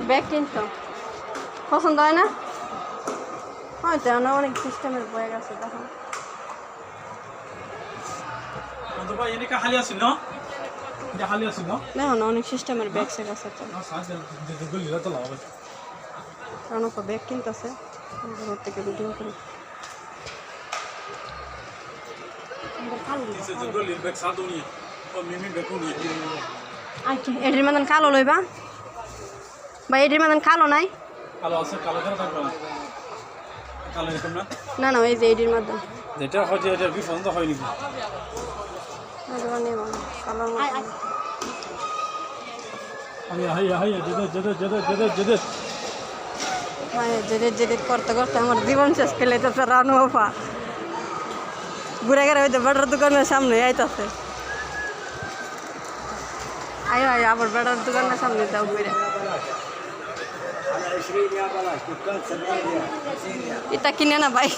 bag কিনতো পছন্দ হয় না হয়তো না অনেক সিস্টেমের বয়ে গেছে দেখো দেখো না অনেক সিস্টেমের ব্যাগ সে গেছে অনেক ব্যাগ কিনতেছে ঘর থেকে ভিডিও করে এটির মতন কালো লইবা বা এটির মতন কালো নাই না না এই যে এটির মতন যেটা হচ্ছে এটা কি পছন্দ হয়নি যেতে করতে করতে আমার জীবন শেষ পেলে তো রানু ওফা ঘুরে গেলে হয়তো বেটার দোকানের সামনে আইতাছে আয়ো আয়ো আবার বেটার দোকানের সামনে যাও ঘুরে এটা কিনে না ভাই